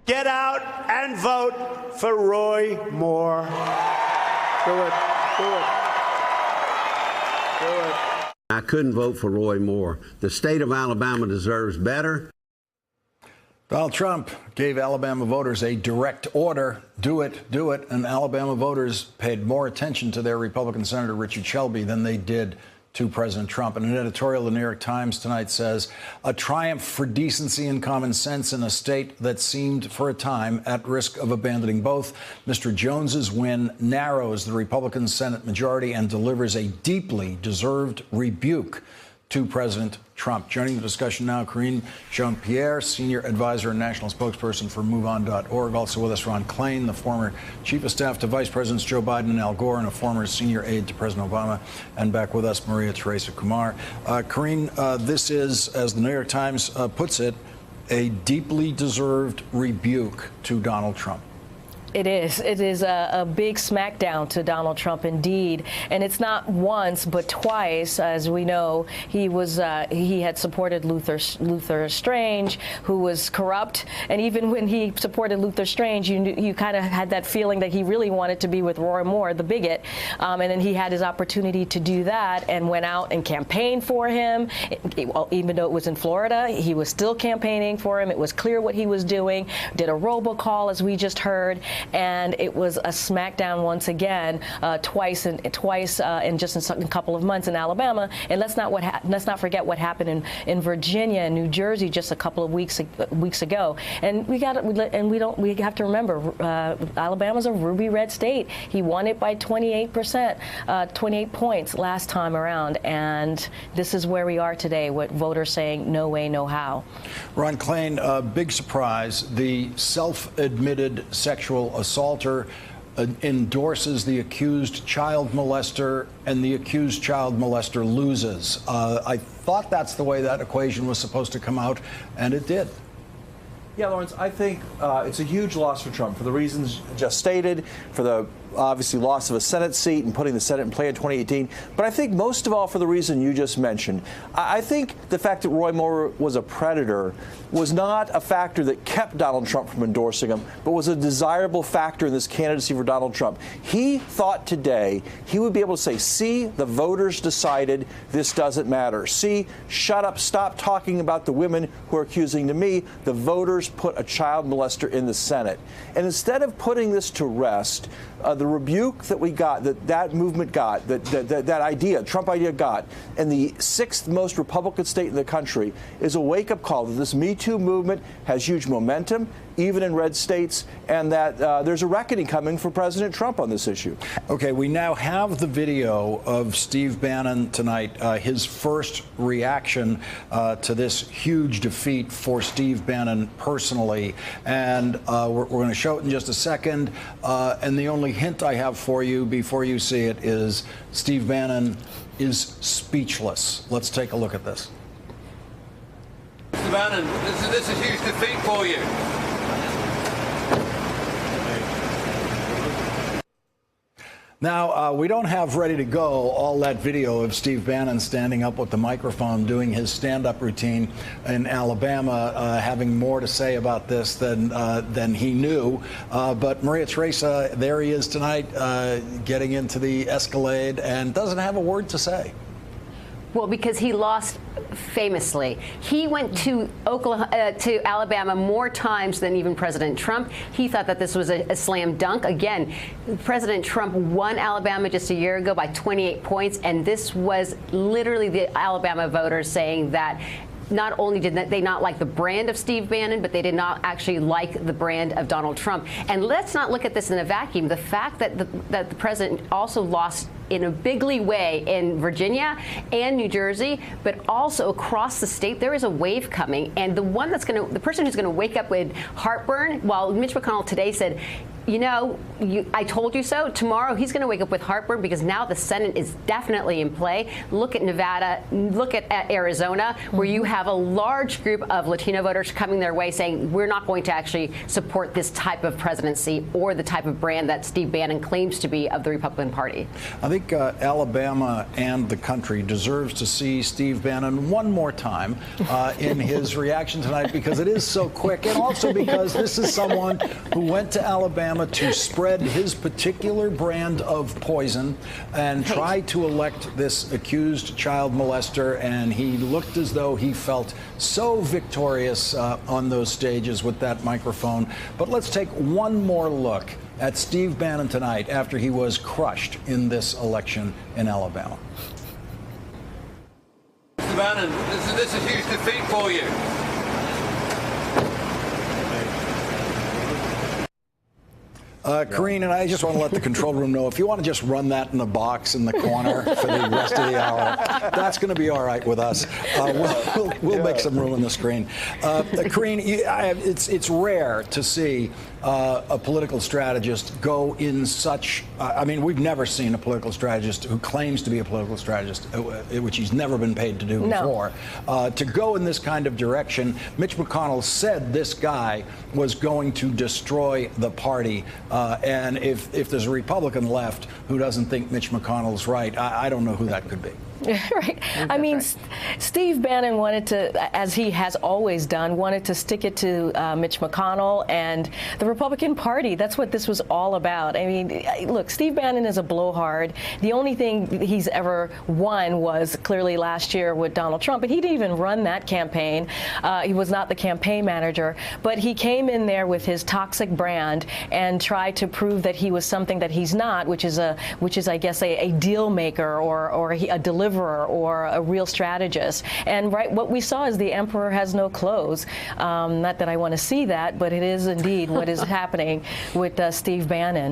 Get out and vote for Roy Moore. Do it. Do it. Do it. I couldn't vote for Roy Moore. The state of Alabama deserves better. Donald Trump gave Alabama voters a direct order, do it, do it, and Alabama voters paid more attention to their Republican Senator Richard Shelby than they did to President Trump. And an editorial in the New York Times tonight says, a triumph for decency and common sense in a state that seemed for a time at risk of abandoning both. Mr. Jones's win narrows the Republican Senate majority and delivers a deeply deserved rebuke to President Trump. Joining the discussion now, Karine Jean-Pierre, Senior Advisor and National Spokesperson for MoveOn.org. Also with us, Ron Klain, the former Chief of Staff to Vice Presidents Joe Biden and Al Gore, and a former Senior Aide to President Obama. And back with us, Maria Teresa Kumar. Karine, this is, as the New York Times puts it, a deeply deserved rebuke to Donald Trump. It is. It is a big smackdown to Donald Trump, indeed. And it's not once, but twice. As we know, he had supported Luther Strange, who was corrupt. And even when he supported Luther Strange, you kind of had that feeling that he really wanted to be with Roy Moore, the bigot. And then he had his opportunity to do that and went out and campaigned for him. Even though it was in Florida, he was still campaigning for him. It was clear what he was doing. Did a robocall, as we just heard. And it was a smackdown once again, twice in just a couple of months in Alabama. And let's not forget what happened in Virginia and New Jersey just a couple of weeks ago. And we have to remember, Alabama's a ruby red state. He won it by 28%, 28 points last time around. And this is where we are today, with voters saying no way, no how. Ron Klain, big surprise. The self-admitted sexual assaulter endorses the accused child molester, and the accused child molester loses. I thought that's the way that equation was supposed to come out, and it did. Yeah, Lawrence, I think it's a huge loss for Trump for the reasons just stated, for the obviously loss of a Senate seat and putting the Senate in play in 2018. But I think most of all for the reason you just mentioned. I think the fact that Roy Moore was a predator was not a factor that kept Donald Trump from endorsing him, but was a desirable factor in this candidacy for Donald Trump. He thought today he would be able to say, see, the voters decided this doesn't matter. See, shut up, stop talking about the women who are accusing to me. The voters put a child molester in the Senate. And instead of putting this to rest, the rebuke that we got, that movement got, that idea, Trump idea got, and the sixth most Republican state in the country is a wake-up call that this Me Too movement has huge momentum, even in red states, and that there's a reckoning coming for President Trump on this issue. Okay, we now have the video of Steve Bannon tonight, his first reaction to this huge defeat for Steve Bannon personally. And we're going to show it in just a second. And the only hint I have for you before you see it is Steve Bannon is speechless. Let's take a look at this. Mr. Bannon, this is a huge defeat for you. Now, we don't have ready to go all that video of Steve Bannon standing up with the microphone doing his stand-up routine in Alabama, having more to say about this than he knew. But Maria Teresa, there he is tonight, getting into the Escalade and doesn't have a word to say. Well, because he lost famously. He went to Alabama more times than even President Trump. He thought that this was a slam dunk. Again, President Trump won Alabama just a year ago by 28 points, and this was literally the Alabama voters saying that not only did they not like the brand of Steve Bannon, but they did not actually like the brand of Donald Trump. And let's not look at this in a vacuum. The fact that the president also lost in a bigly way in Virginia and New Jersey, but also across the state, there is a wave coming. And the person who's going to wake up with heartburn, while Mitch McConnell today said you know, I told you so. Tomorrow he's going to wake up with heartburn because now the Senate is definitely in play. Look at Nevada, look at Arizona, where you have a large group of Latino voters coming their way saying we're not going to actually support this type of presidency or the type of brand that Steve Bannon claims to be of the Republican Party. I think Alabama and the country deserves to see Steve Bannon one more time in his reaction tonight, because it is so quick, and also because this is someone who went to Alabama to spread his particular brand of poison and try to elect this accused child molester, and he looked as though he felt so victorious on those stages with that microphone. But let's take one more look at Steve Bannon tonight after he was crushed in this election in Alabama. Mr. Bannon, this is a huge defeat for you. Karine, and I just want to let the control room know, if you want to just run that in the box in the corner for the rest of the hour, that's going to be all right with us. We'll make some room on the screen. Karine, it's rare to see a political strategist go in such, I mean, we've never seen a political strategist who claims to be a political strategist, which he's never been paid to do before, to go in this kind of direction. Mitch McConnell said this guy was going to destroy the party. And if there's a Republican left who doesn't think Mitch McConnell's right, I don't know who that could be. Right. I mean, Steve Bannon wanted to, as he has always done, wanted to stick it to Mitch McConnell and the Republican Party. That's what this was all about. I mean, look, Steve Bannon is a blowhard. The only thing he's ever won was clearly last year with Donald Trump, but he didn't even run that campaign. He was not the campaign manager, but he came in there with his toxic brand and tried to prove that he was something that he's not, which is I guess a deal maker or a deliverer or a real strategist. And what we saw is the emperor has no clothes. Not that I want to see that, but it is indeed what is happening with Steve Bannon.